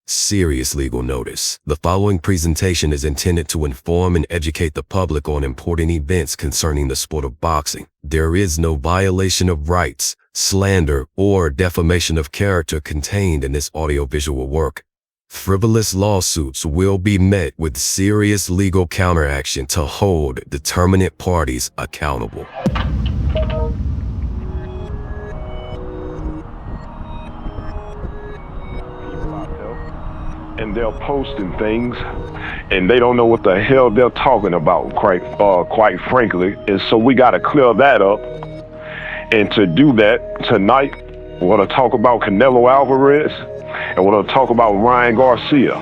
Serious legal notice. The following presentation is intended to inform and educate the public on important events concerning the sport of boxing. There is no violation of rights, slander, or defamation of character contained in this audiovisual work. Frivolous lawsuits will be met with serious legal counteraction to hold determinate parties accountable. And they're posting things and they don't know what the hell they're talking about, quite frankly. And so we got to clear that up. And to do that tonight, we're going to talk about Canelo Alvarez and we're going to talk about Ryan Garcia.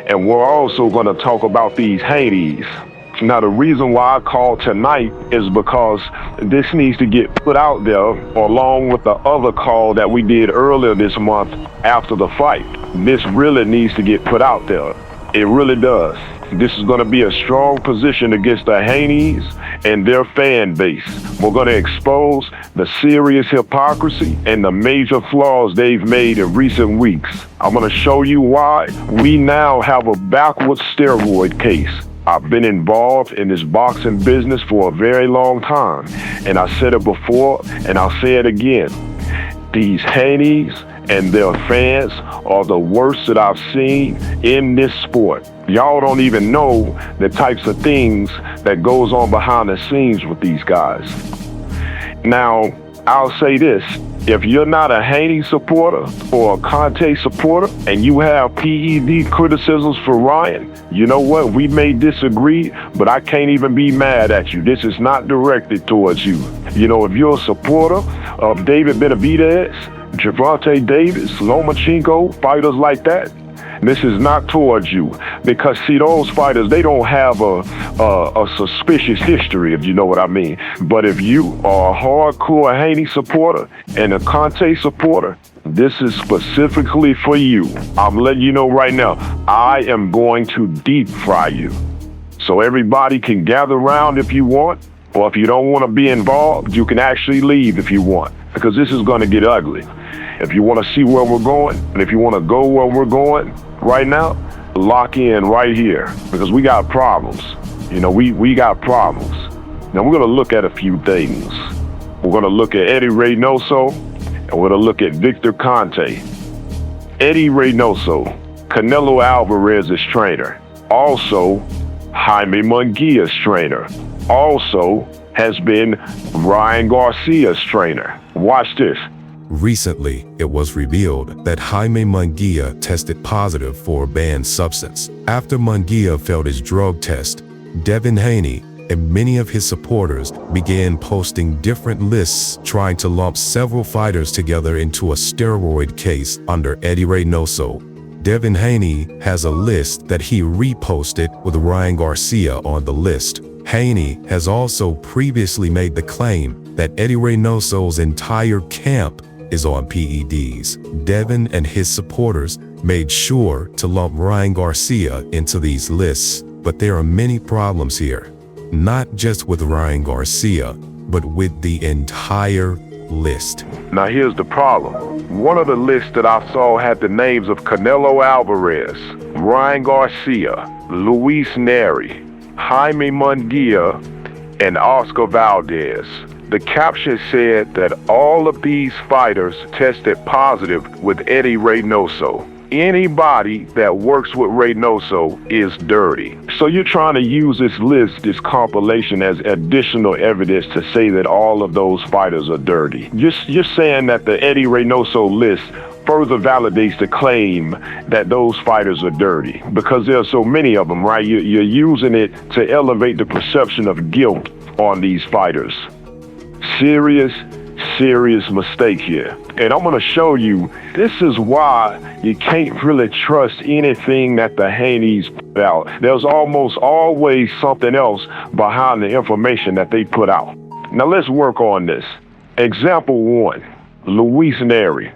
And we're also going to talk about these Haneys. Now, the reason why I called tonight is because this needs to get put out there along with the other call that we did earlier this month after the fight. This really needs to get put out there. It really does. This is going to be a strong position against the Haneys and their fan base. We're going to expose the serious hypocrisy and the major flaws they've made in recent weeks. I'm going to show you why we now have a backwards steroid case. I've been involved in this boxing business for a very long time, and I said it before, and I'll say it again. These Haneys and their fans are the worst that I've seen in this sport. Y'all don't even know the types of things that goes on behind the scenes with these guys. Now, I'll say this. If you're not a Haney supporter or a Conte supporter and you have PED criticisms for Ryan, you know what? We may disagree, but I can't even be mad at you. This is not directed towards you. You know, if you're a supporter of David Benavidez, Gervonta Davis, Lomachenko, fighters like that, this is not towards you, because see, those fighters, they don't have a suspicious history, if you know what I mean. But if you are a hardcore Haney supporter and a Conte supporter, this is specifically for you. I'm letting you know right now, I am going to deep fry you. So everybody can gather around if you want, or if you don't want to be involved, you can actually leave if you want, because this is going to get ugly. If you want to see where we're going, and if you want to go where we're going right now, lock in right here, because we got problems. You know, we got problems. Now we're going to look at a few things. We're going to look at Eddie Reynoso, and we're going to look at Victor Conte. Eddie Reynoso, Canelo Alvarez's trainer. Also, Haymon Munguia's trainer. Also has been Ryan Garcia's trainer. Watch this. Recently, it was revealed that Haymon Munguia tested positive for a banned substance. After Munguia failed his drug test, Devin Haney and many of his supporters began posting different lists trying to lump several fighters together into a steroid case under Eddie Reynoso. Devin Haney has a list that he reposted with Ryan Garcia on the list. Haney has also previously made the claim that Eddie Reynoso's entire camp is on PEDs. Devin and his supporters made sure to lump Ryan Garcia into these lists, but there are many problems here. Not just with Ryan Garcia, but with the entire list. Now here's the problem. One of the lists that I saw had the names of Canelo Alvarez, Ryan Garcia, Luis Neri, Haymon Munguia, and Oscar Valdez. The caption said that all of these fighters tested positive with Eddie Reynoso. Anybody that works with Reynoso is dirty. So you're trying to use this list, this compilation, as additional evidence to say that all of those fighters are dirty. You're saying that the Eddie Reynoso list further validates the claim that those fighters are dirty, because there are so many of them, right? You're using it to elevate the perception of guilt on these fighters. Serious mistake here. And I'm going to show you, this is why you can't really trust anything that the Haneys put out. There's almost always something else behind the information that they put out. Now let's work on this. Example 1, Luis Neri.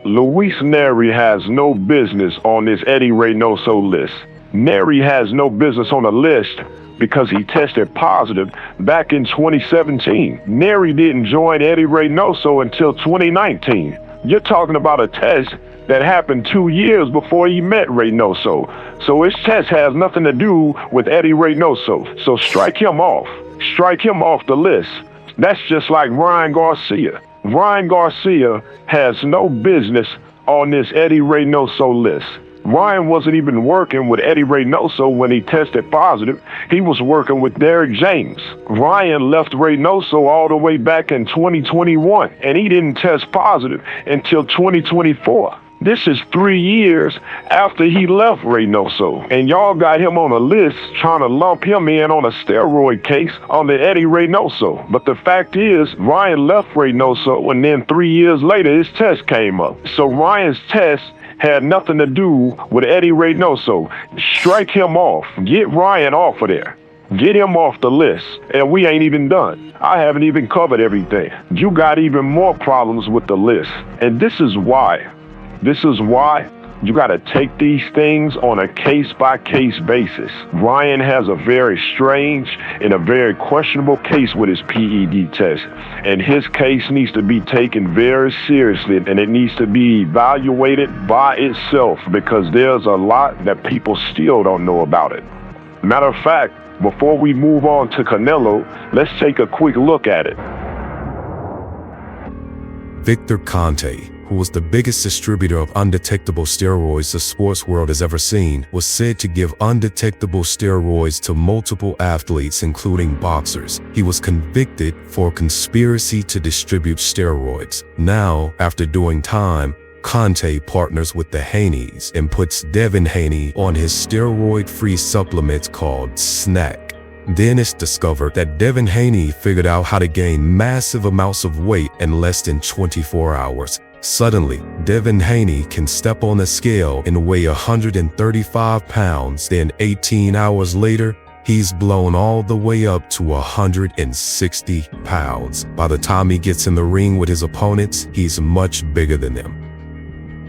Luis Neri has no business on this Eddie Reynoso list. Neri has no business on the list because he tested positive back in 2017. Neri didn't join Eddie Reynoso until 2019. You're talking about a test that happened 2 years before he met Reynoso. So his test has nothing to do with Eddie Reynoso. So strike him off. Strike him off the list. That's just like Ryan Garcia. Ryan Garcia has no business on this Eddie Reynoso list. Ryan wasn't even working with Eddie Reynoso when he tested positive. He was working with Derrick James. Ryan left Reynoso all the way back in 2021, and he didn't test positive until 2024. This is 3 years after he left Reynoso, and y'all got him on a list trying to lump him in on a steroid case on the Eddie Reynoso. But the fact is, Ryan left Reynoso, and then 3 years later, his test came up. So Ryan's test had nothing to do with Eddie Reynoso. Strike him off. Get Ryan off of there. Get him off the list. And we ain't even done. I haven't even covered everything. You got even more problems with the list. And this is why. This is why you got to take these things on a case-by-case basis. Ryan has a very strange and a very questionable case with his PED test. And his case needs to be taken very seriously, and it needs to be evaluated by itself, because there's a lot that people still don't know about it. Matter of fact, before we move on to Canelo, let's take a quick look at it. Victor Conte, who was the biggest distributor of undetectable steroids the sports world has ever seen, was said to give undetectable steroids to multiple athletes, including boxers. He was convicted for conspiracy to distribute steroids. Now, after doing time, Conte partners with the Haneys and puts Devin Haney on his steroid-free supplement called Snack. Then it's discovered that Devin Haney figured out how to gain massive amounts of weight in less than 24 hours. Suddenly, Devin Haney can step on a scale and weigh 135 pounds. Then 18 hours later, he's blown all the way up to 160 pounds. By the time he gets in the ring with his opponents, he's much bigger than them.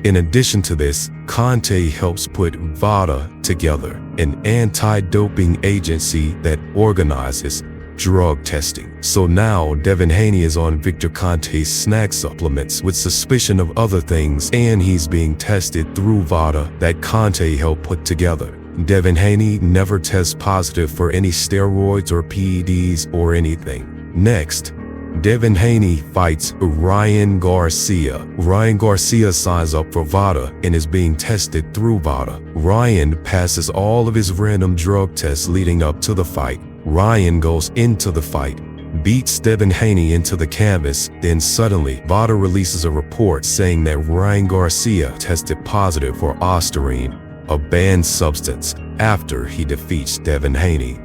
In addition to this, Conte helps put VADA together, an anti-doping agency that organizes drug testing. So now Devin Haney is on Victor Conte's snack supplements with suspicion of other things, and he's being tested through VADA that Conte helped put together. Devin Haney never tests positive for any steroids or PEDs or anything. Next, Devin Haney fights Ryan Garcia. Ryan Garcia signs up for VADA and is being tested through VADA. Ryan passes all of his random drug tests leading up to the fight. Ryan goes into the fight, beats Devin Haney into the canvas. Then suddenly, VADA releases a report saying that Ryan Garcia tested positive for ostarine, a banned substance, after he defeats Devin Haney.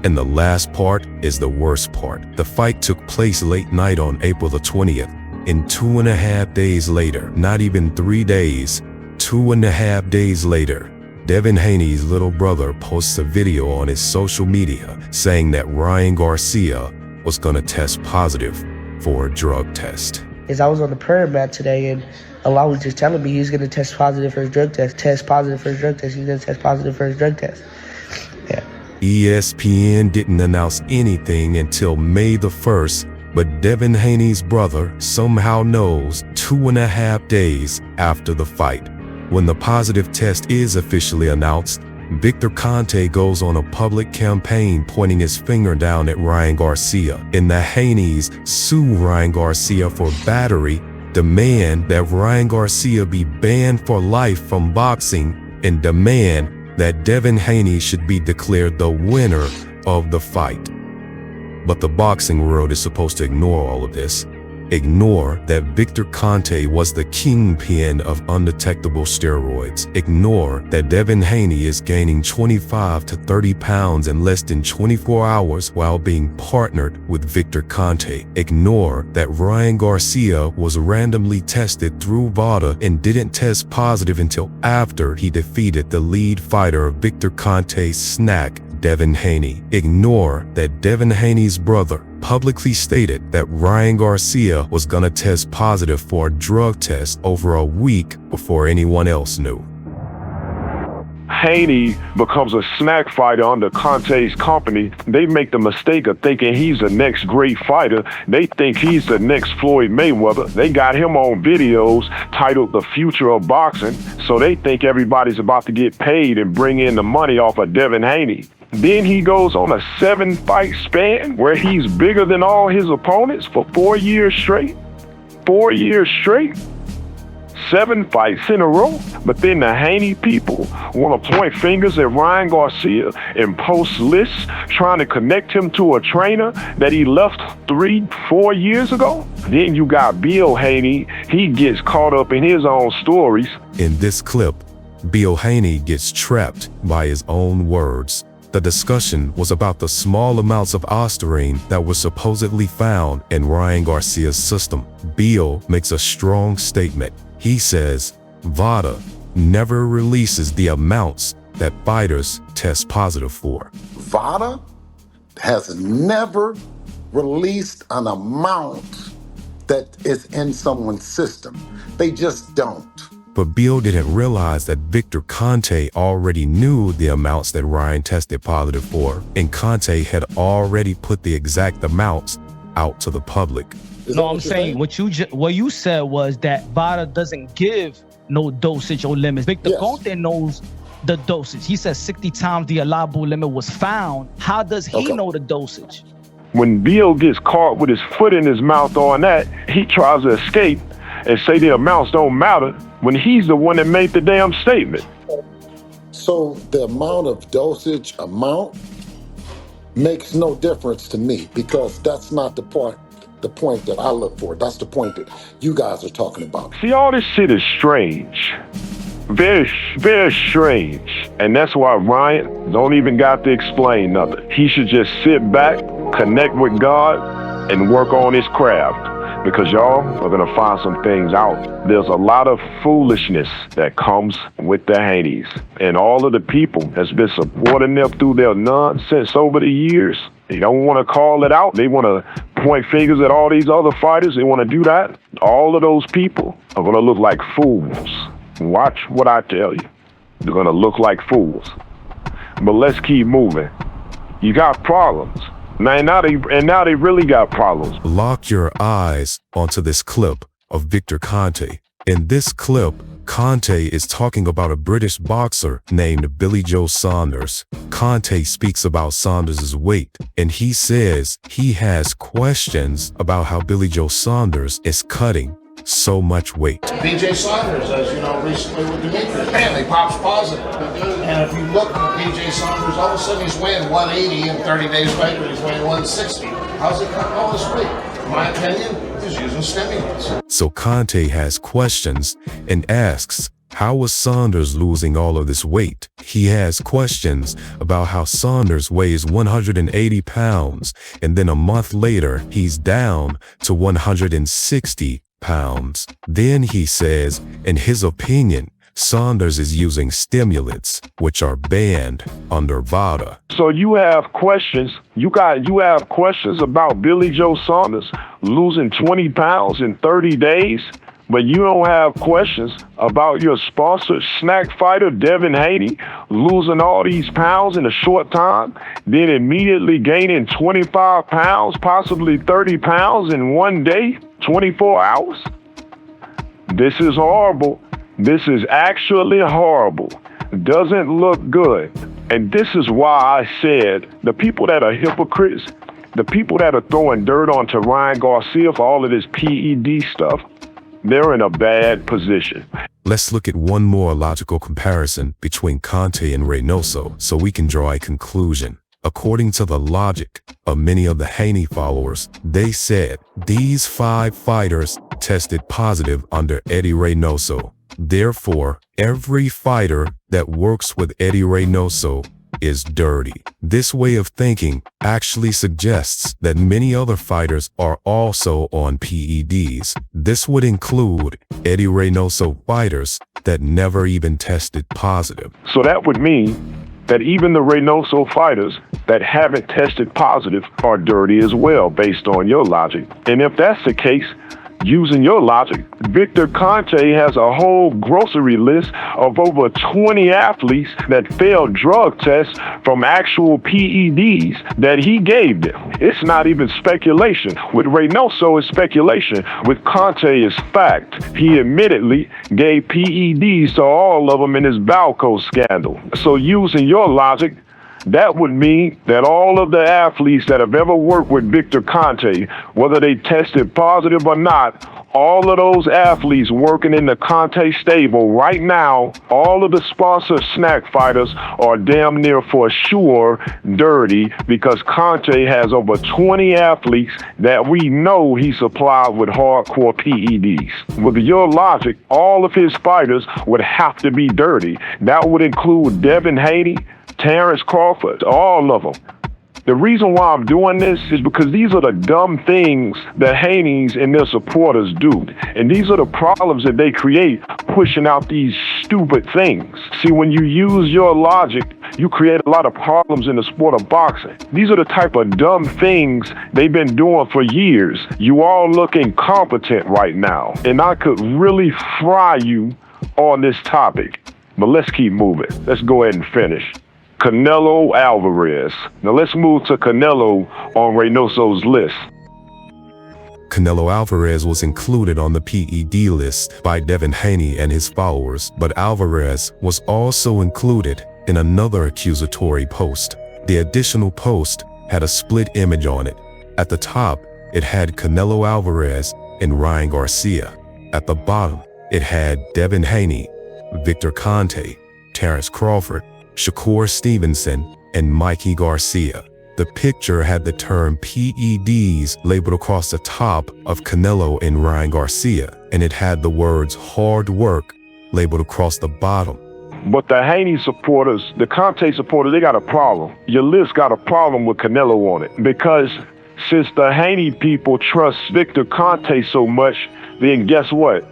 And the last part is the worst part. The fight took place late night on April the 20th. And 2.5 days later, not even 3 days, 2.5 days later, Devin Haney's little brother posts a video on his social media saying that Ryan Garcia was gonna test positive for a drug test. I was on the prayer mat today, and Allah was just telling me he's gonna test positive for his drug test, test positive for his drug test, he's gonna test positive for his drug test. Yeah. ESPN didn't announce anything until May the 1st, but Devin Haney's brother somehow knows 2.5 days after the fight. When the positive test is officially announced, Victor Conte goes on a public campaign pointing his finger down at Ryan Garcia, and the Haneys sue Ryan Garcia for battery, demand that Ryan Garcia be banned for life from boxing, and demand that Devin Haney should be declared the winner of the fight. But the boxing world is supposed to ignore all of this. Ignore that Victor Conte was the kingpin of undetectable steroids. Ignore that Devin Haney is gaining 25 to 30 pounds in less than 24 hours while being partnered with Victor Conte. Ignore that Ryan Garcia was randomly tested through VADA and didn't test positive until after he defeated the lead fighter of Victor Conte's snack, Devin Haney. Ignore that Devin Haney's brother publicly stated that Ryan Garcia was gonna test positive for a drug test over a week before anyone else knew. Haney becomes a snack fighter under Conte's company, they make the mistake of thinking he's the next great fighter. They think he's the next Floyd Mayweather. They got him on videos titled The Future of Boxing, so they think everybody's about to get paid and bring in the money off of Devin Haney. Then he goes on a 7-fight span where he's bigger than all his opponents for 4 years straight. 4 years straight. 7 fights in a row. But then the Haney people want to point fingers at Ryan Garcia and post lists trying to connect him to a trainer that he left 3-4 years ago. Then you got Bill Haney. He gets caught up in his own stories. In this clip, Bill Haney gets trapped by his own words. The discussion was about the small amounts of ostarine that were supposedly found in Ryan Garcia's system. Bill makes a strong statement. He says VADA never releases the amounts that fighters test positive for. VADA has never released an amount that is in someone's system. They just don't. But Bill didn't realize that Victor Conte already knew the amounts that Ryan tested positive for, and Conte had already put the exact amounts out to the public. No, I'm saying what you said was that VADA doesn't give no dosage or limits. Victor Conte knows the dosage. He says 60 times the allowable limit was found. How does he know the dosage? When Bill gets caught with his foot in his mouth on that, he tries to escape and say the amounts don't matter when he's the one that made the damn statement. So the amount of dosage makes no difference to me, because that's not the point that I look for. That's the point that you guys are talking about. See, all this shit is strange. Very, very strange. And that's why Ryan don't even got to explain nothing. He should just sit back, connect with God, and work on his craft. Because y'all are gonna find some things out. There's a lot of foolishness that comes with the Haneys. And all of the people that's been supporting them through their nonsense over the years, they don't want to call it out. They want to point fingers at all these other fighters. They want to do that. All of those people are gonna look like fools. Watch what I tell you. They're gonna look like fools. But let's keep moving. You got problems. Now they really got problems. Lock your eyes onto this clip of Victor Conte. In this clip, Conte is talking about a British boxer named Billy Joe Saunders. Conte speaks about Saunders' weight, and he says he has questions about how Billy Joe Saunders is cutting so much weight. BJ Saunders, as you know, recently with Dimitri, apparently pops positive. And if you look at BJ Saunders, all of a sudden he's weighing 180, and 30 days later he's weighing 160. How's he cutting all this weight? In my opinion, he's using stimulants. So Conte has questions and asks, how was Saunders losing all of this weight? He has questions about how Saunders weighs 180 pounds, and then a month later, he's down to 160 pounds. Then he says, in his opinion, Saunders is using stimulants, which are banned under VADA. So you have questions. You have questions about Billy Joe Saunders losing 20 pounds in 30 days, but you don't have questions about your sponsored snack fighter, Devin Haney, losing all these pounds in a short time, then immediately gaining 25 pounds, possibly 30 pounds in one day, 24 hours. This is horrible. This is actually horrible. Doesn't look good. And this is why I said the people that are hypocrites, the people that are throwing dirt onto Ryan Garcia for all of this PED stuff, they're in a bad position. Let's look at one more logical comparison between Conte and Reynoso so we can draw a conclusion. According to the logic of many of the Haney followers, they said these 5 fighters tested positive under Eddie Reynoso. Therefore, every fighter that works with Eddie Reynoso is dirty. This way of thinking actually suggests that many other fighters are also on PEDs. This would include Eddie Reynoso fighters that never even tested positive. So that would mean that even the Reynoso fighters that haven't tested positive are dirty as well, based on your logic. And if that's the case, Using your logic, Victor Conte has a whole grocery list of over 20 athletes that failed drug tests from actual PEDs that he gave them. It's not even speculation. With Reynoso, it's speculation. With Conte, it's fact. He admittedly gave PEDs to all of them in his Balco scandal. So using your logic, that would mean that all of the athletes that have ever worked with Victor Conte, whether they tested positive or not, all of those athletes working in the Conte stable right now, all of the sponsored snack fighters are damn near for sure dirty, because Conte has over 20 athletes that we know he supplied with hardcore PEDs. With your logic, all of his fighters would have to be dirty. That would include Devin Haney, Terencecrawford, all of them. The reason why I'm doing this is because these are the dumb things that Haneys and their supporters do. And these are the problems that they create pushing out these stupid things. See, when you use your logic, you create a lot of problems in the sport of boxing. These are the type of dumb things they've been doing for years. You all look incompetent right now. And I could really fry you on this topic. But let's keep moving. Let's go ahead and finish. Canelo Alvarez. Now let's move to Canelo on Reynoso's list. Canelo Alvarez was included on the PED list by Devin Haney and his followers, but Alvarez was also included in another accusatory post. The additional post had a split image on it. At the top, it had Canelo Alvarez and Ryan Garcia. At the bottom, it had Devin Haney, Victor Conte, Terencecrawford, Shakurstevenson, and Mikey Garcia. The picture had the term PEDs labeled across the top of Canelo and Ryan Garcia, and it had the words hard work labeled across the bottom. But the Haney supporters, the Conte supporters, they got a problem. Your list got a problem with Canelo on it, because since the Haney people trust Victor Conte so much, then guess what?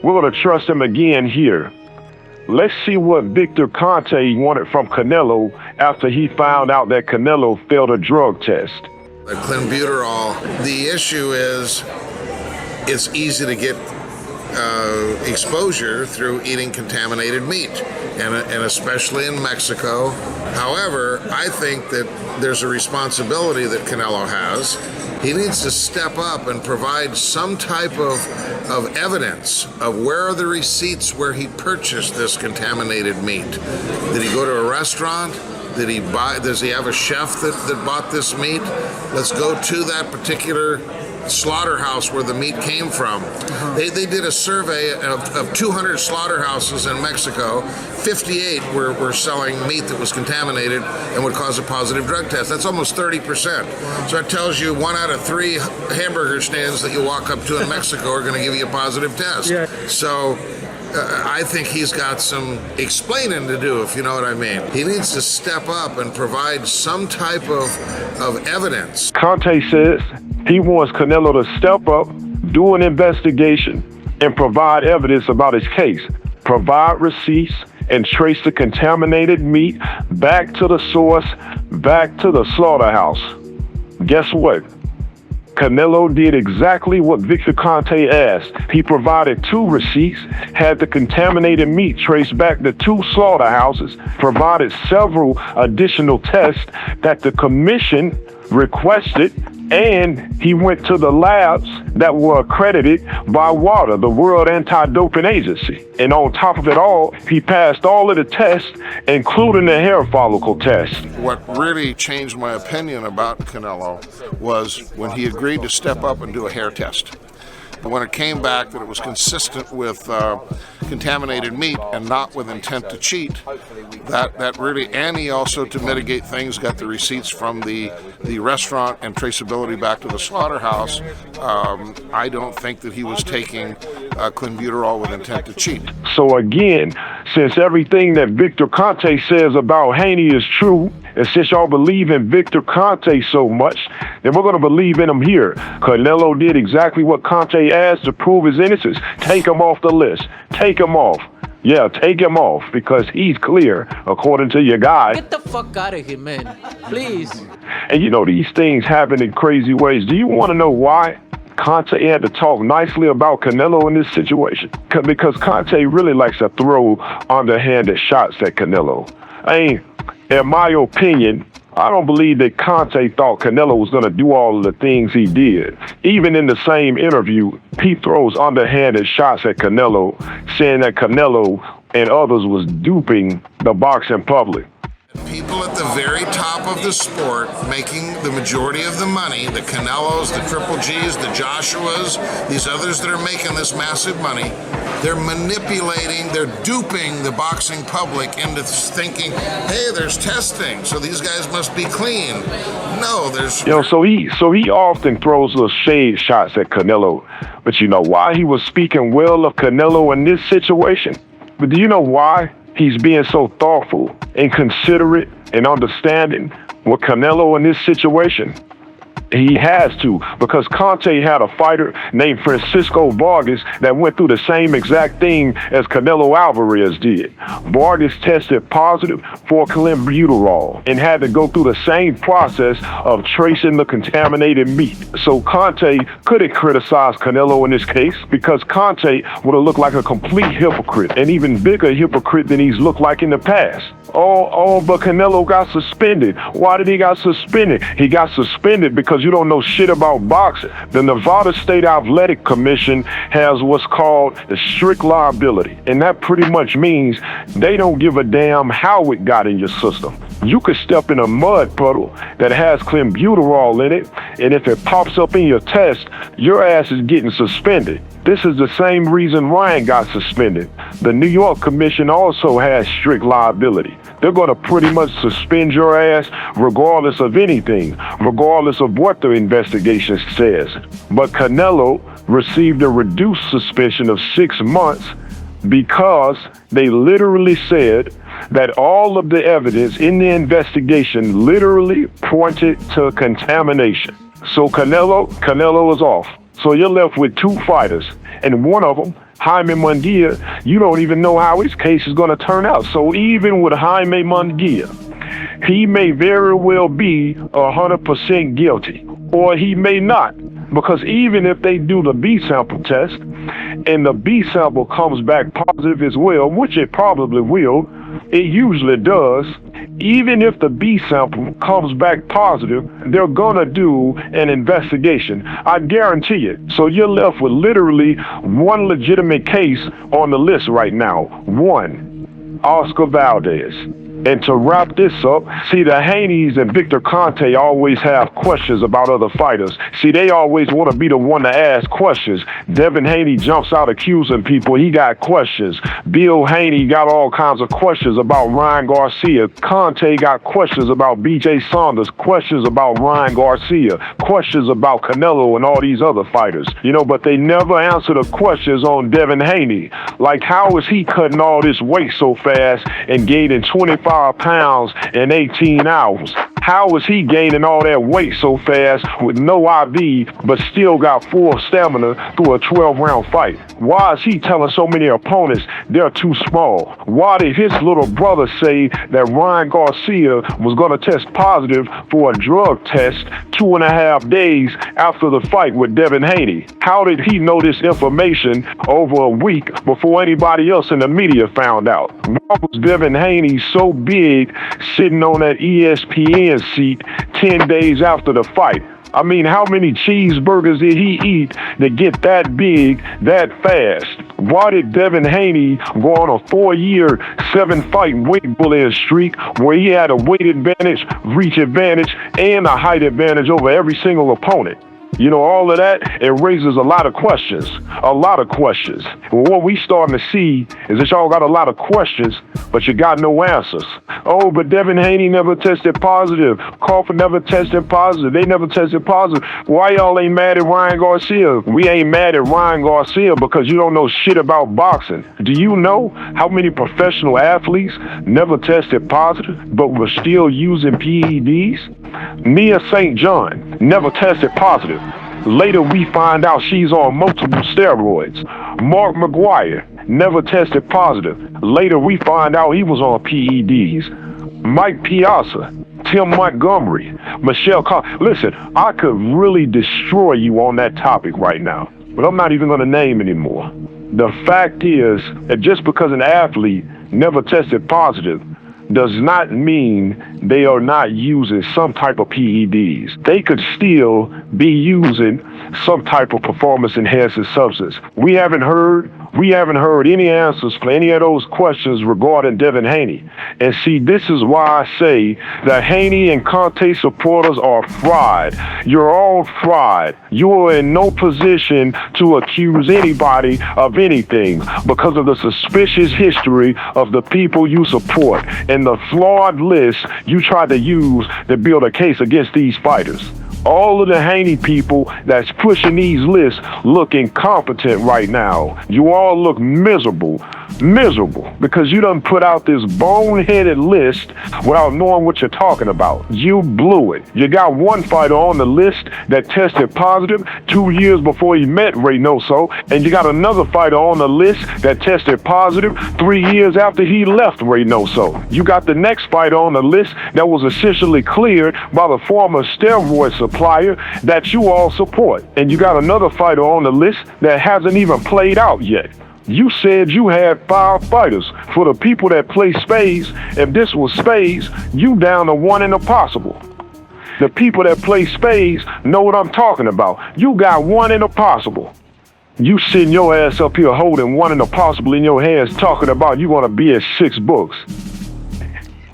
We're going to trust him again here. Let's see what Victor Conte wanted from Canelo after he found out that Canelo failed a drug test. Clenbuterol, the issue is it's easy to get exposure through eating contaminated meat, and especially in Mexico. However, I think that there's a responsibility that Canelo has. He needs to step up and provide some type of evidence of where are the receipts where he purchased this contaminated meat. Did he go to a restaurant? Did he buy? Does he have a chef that bought this meat? Let's go to that particular slaughterhouse where the meat came from. They did a survey of 200 slaughterhouses in Mexico. 58 were selling meat that was contaminated and would cause a positive drug test. That's almost 30%. So that tells you 1 out of 3 hamburger stands that you walk up to in Mexico are going to give you a positive test. Yeah. So I think he's got some explaining to do, if you know what I mean. He needs to step up and provide some type of evidence. Conte says he wants Canelo to step up, do an investigation, and provide evidence about his case. Provide receipts and trace the contaminated meat back to the source, back to the slaughterhouse. Guess what? Canelo did exactly what Victor Conte asked. He provided 2 receipts, had the contaminated meat traced back to 2 slaughterhouses, provided several additional tests that the commission requested, and he went to the labs that were accredited by WADA, the World Anti-Doping Agency. And on top of it all, he passed all of the tests, including the hair follicle test. What really changed my opinion about Canelo was when he agreed to step up and do a hair test. But when it came back that it was consistent with contaminated meat and not with intent to cheat, that really, and he also, to mitigate things, got the receipts from the restaurant and traceability back to the slaughterhouse. I don't think that he was taking clenbuterol with intent to cheat. So again, since everything that Victor Conte says about Haney is true, and since y'all believe in Victor Conte so much, then we're going to believe in him here. Canelo did exactly what Conte asked to prove his innocence. Take him off the list. Take him off. Yeah, take him off, because he's clear, according to your guy. Get the fuck out of here, man. Please. And you know, these things happen in crazy ways. Do you want to know why? Conte had to talk nicely about Canelo in this situation? Because Conte really likes to throw underhanded shots at Canelo. In my opinion, I don't believe that Conte thought Canelo was going to do all of the things he did. Even in the same interview, he throws underhanded shots at Canelo, saying that Canelo and others was duping the boxing public. People at the very top of the sport making the majority of the money, the Canelos, the Triple Gs, the Joshuas, these others that are making this massive money, they're manipulating, they're duping the boxing public into thinking, hey, there's testing, so these guys must be clean. No, there's... So he often throws little shade shots at Canelo. But you know why he was speaking well of Canelo in this situation? But do you know why he's being so thoughtful and considerate and understanding with Canelo in this situation? He has to, because Conte had a fighter named Francisco Vargas that went through the same exact thing as Canelo Alvarez did. Vargas tested positive for clenbuterol and had to go through the same process of tracing the contaminated meat. So Conte couldn't criticize Canelo in this case because Conte would have looked like a complete hypocrite, an even bigger hypocrite than he's looked like in the past. But Canelo got suspended. Why did he got suspended? He got suspended because you don't know shit about boxing. The Nevada State Athletic Commission has what's called the strict liability, and that pretty much means they don't give a damn how it got in your system. You could step in a mud puddle that has clenbuterol in it, and if it pops up in your test, your ass is getting suspended. This is the same reason Ryan got suspended. The New York Commission also has strict liability. They're going to pretty much suspend your ass regardless of anything, regardless of what the investigation says. But Canelo received a reduced suspension of 6 months because they literally said that all of the evidence in the investigation literally pointed to contamination. So Canelo is off. So you're left with 2 fighters, and one of them, Haymon Munguia, you don't even know how his case is going to turn out. So even with Haymon Munguia, he may very well be 100% guilty, or he may not. Because even if they do the B sample test, and the B sample comes back positive as well, which it probably will, it usually does, even if the B sample comes back positive, they're gonna do an investigation. I guarantee it. So you're left with literally one legitimate case on the list right now. One, Oscar Valdez. And to wrap this up, see, the Haneys and Victor Conte always have questions about other fighters. See, they always want to be the one to ask questions. Devin Haney jumps out accusing people. He got questions. Bill Haney got all kinds of questions about Ryan Garcia. Conte got questions about BJ Saunders, questions about Ryan Garcia, questions about Canelo and all these other fighters. But they never answer the questions on Devin Haney. Like, how is he cutting all this weight so fast and gaining 25 pounds in 18 hours? How is he gaining all that weight so fast with no IV but still got full stamina through a 12-round fight? Why is he telling so many opponents they're too small? Why did his little brother say that Ryan Garcia was going to test positive for a drug test 2.5 days after the fight with Devin Haney? How did he know this information over a week before anybody else in the media found out? Why was Devin Haney so big sitting on that ESPN seat 10 days after the fight? I mean, how many cheeseburgers did he eat to get that big that fast? Why did Devin Haney go on a 4-year, 7-fight weight bullying streak where he had a weight advantage, reach advantage, and a height advantage over every single opponent? All of that, it raises a lot of questions. What we starting to see is that y'all got a lot of questions, but you got no answers. Oh, but Devin Haney never tested positive. Crawford never tested positive. They never tested positive. Why y'all ain't mad at Ryan Garcia? We ain't mad at Ryan Garcia because you don't know shit about boxing. Do you know how many professional athletes never tested positive but were still using PEDs? Nia St. John never tested positive. Later we find out she's on multiple steroids. Mark McGuire never tested positive. Later we find out he was on PEDs. Mike Piazza Tim Montgomery, Michelle Listen, I could really destroy you on that topic right now, but I'm not even going to name anymore. The fact is that just because an athlete never tested positive does not mean they are not using some type of PEDs. They could still be using some type of performance enhancing substance. We haven't heard any answers for any of those questions regarding Devin Haney. And see, this is why I say that Haney and Conte supporters are fried. You're all fried. You are in no position to accuse anybody of anything because of the suspicious history of the people you support and the flawed list you try to use to build a case against these fighters. All of the Haney people that's pushing these lists look incompetent right now. You all look miserable because you done put out this boneheaded list without knowing what you're talking about. You blew it. You got one fighter on the list that tested positive 2 years before he met Reynoso, and you got another fighter on the list that tested positive 3 years after he left Reynoso. You got the next fighter on the list that was essentially cleared by the former steroid supplier that you all support. And you got another fighter on the list that hasn't even played out yet. You said you had 5 fighters. For the people that play spades, if this was spades, you down to 1 in a possible. The people that play spades know what I'm talking about. You got 1 in a possible. You sitting your ass up here holding 1 in a possible in your hands talking about you want to be at 6 books.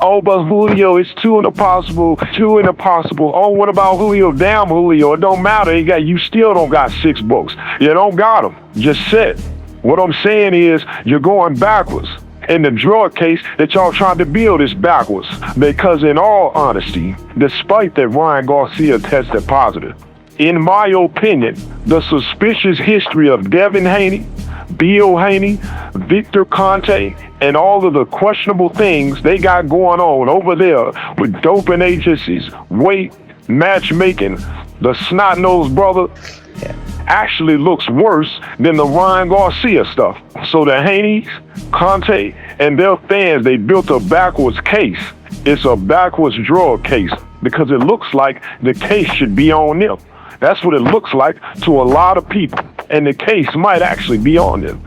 Oh, but Julio, it's 2 in a possible, 2 in a possible. Oh, what about Julio? Damn, Julio, it don't matter. You still don't got 6 books. You don't got them. Just sit. What I'm saying is you're going backwards. And the drug case that y'all trying to build is backwards. Because in all honesty, despite that Ryan Garcia tested positive, in my opinion, the suspicious history of Devin Haney, Bill Haney, Victor Conte, and all of the questionable things they got going on over there with doping agencies, weight, matchmaking, the snot-nosed brother, actually looks worse than the Ryan Garcia stuff. So the Haneys, Conte, and their fans, they built a backwards case. It's a backwards drug case because it looks like the case should be on them. That's what it looks like to a lot of people. And the case might actually be on them.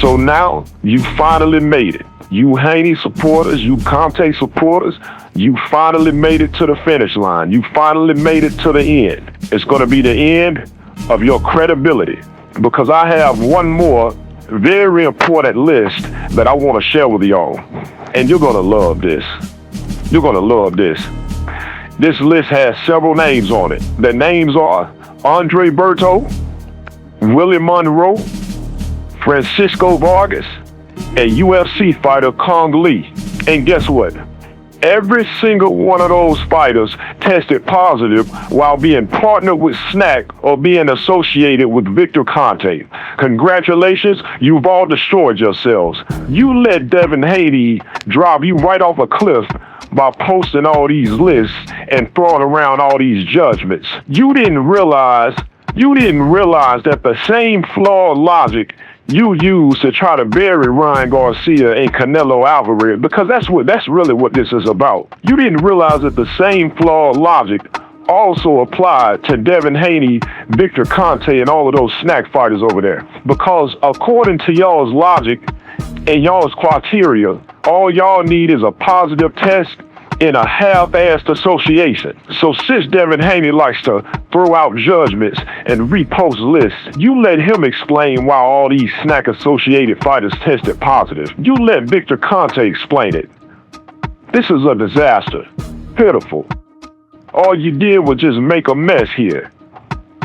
So now you finally made it. You Haney supporters, you Conte supporters, you finally made it to the finish line. You finally made it to the end. It's going to be the end of your credibility because I have one more very important list that I want to share with y'all. And you're going to love this. You're going to love this. This list has several names on it. The names are Andre Berto, Willie Monroe, Francisco Vargas, and UFC fighter Kong Lee. And guess what? Every single one of those fighters tested positive while being partnered with Snack or being associated with Victor Conte. Congratulations, you've all destroyed yourselves. You let Devin Haney drop you right off a cliff by posting all these lists and throwing around all these judgments. You didn't realize that the same flawed logic you use to try to bury Ryan Garcia and Canelo Alvarez, because that's really what this is about. You didn't realize that the same flawed logic also applied to Devin Haney, Victor Conte, and all of those snack fighters over there. Because according to y'all's logic and y'all's criteria, all y'all need is a positive test in a half-assed association. So since Devin Haney likes to throw out judgments and repost lists, you let him explain why all these snack-associated fighters tested positive. You let Victor Conte explain it. This is a disaster. Pitiful. All you did was just make a mess here.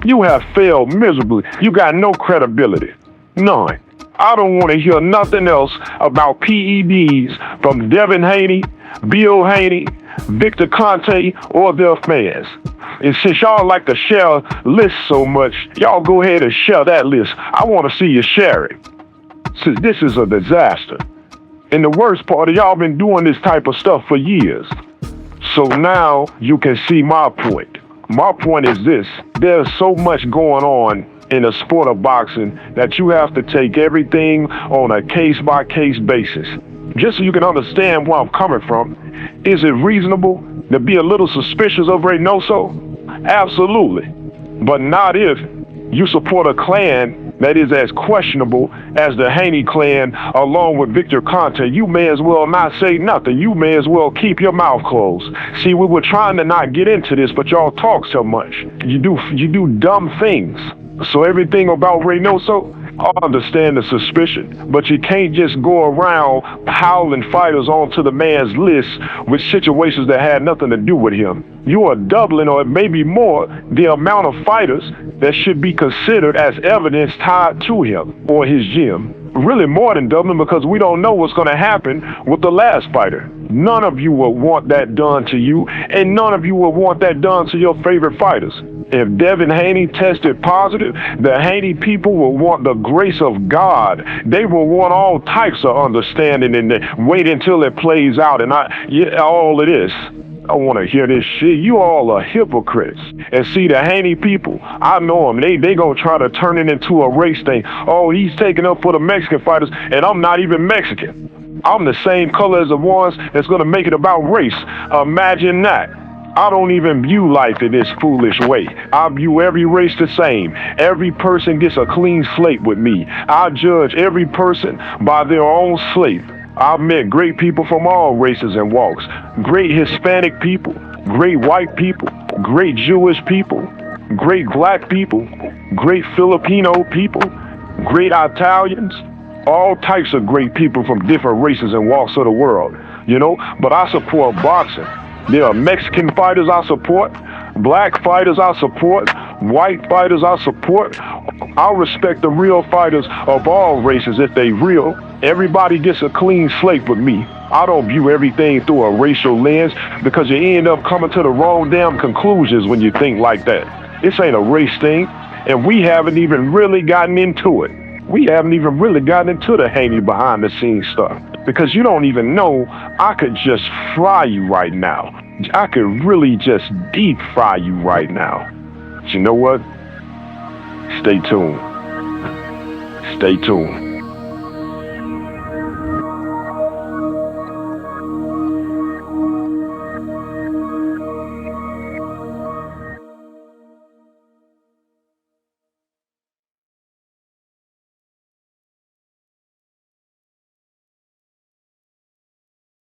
You have failed miserably. You got no credibility. None. I don't want to hear nothing else about PEDs from Devin Haney, Bill Haney, Victor Conte, or their fans. And since y'all like to share lists so much, y'all go ahead and share that list. I want to see you share it. Since this is a disaster. And the worst part is y'all been doing this type of stuff for years. So now you can see my point. My point is this. There's so much going on in the sport of boxing that you have to take everything on a case-by-case basis. Just so you can understand where I'm coming from, is it reasonable to be a little suspicious of Reynoso? Absolutely. But not if you support a clan that is as questionable as the Haney clan along with Victor Conte. You may as well not say nothing. You may as well keep your mouth closed. See, we were trying to not get into this, but y'all talk so much. You do dumb things. So everything about Reynoso, I understand the suspicion, but you can't just go around piling fighters onto the man's list with situations that had nothing to do with him. You are doubling, or maybe more, the amount of fighters that should be considered as evidence tied to him or his gym. Really more than doubling, because we don't know what's going to happen with the last fighter. None of you will want that done to you, and none of you will want that done to your favorite fighters. If Devin Haney tested positive, the Haney people will want the grace of God. They will want all types of understanding and wait until it plays out. And all it is, I want to hear this shit. You all are hypocrites. And see, the Haney people, I know them. They gonna try to turn it into a race thing. Oh, he's taking up for the Mexican fighters, and I'm not even Mexican. I'm the same color as the ones that's gonna make it about race. Imagine that. I don't even view life in this foolish way. I view every race the same. Every person gets a clean slate with me. I judge every person by their own slate. I've met great people from all races and walks. Great Hispanic people, great white people, great Jewish people, great black people, great Filipino people, great Italians, all types of great people from different races and walks of the world, you know? But I support boxing. There are Mexican fighters I support, black fighters I support, white fighters I support. I respect the real fighters of all races if they real. Everybody gets a clean slate with me. I don't view everything through a racial lens, because you end up coming to the wrong damn conclusions when you think like that. This ain't a race thing, and we haven't even really gotten into it. We haven't even really gotten into the Haney behind the scenes stuff, because you don't even know I could just fry you right now. I could really just deep fry you right now. But you know what? Stay tuned. Stay tuned.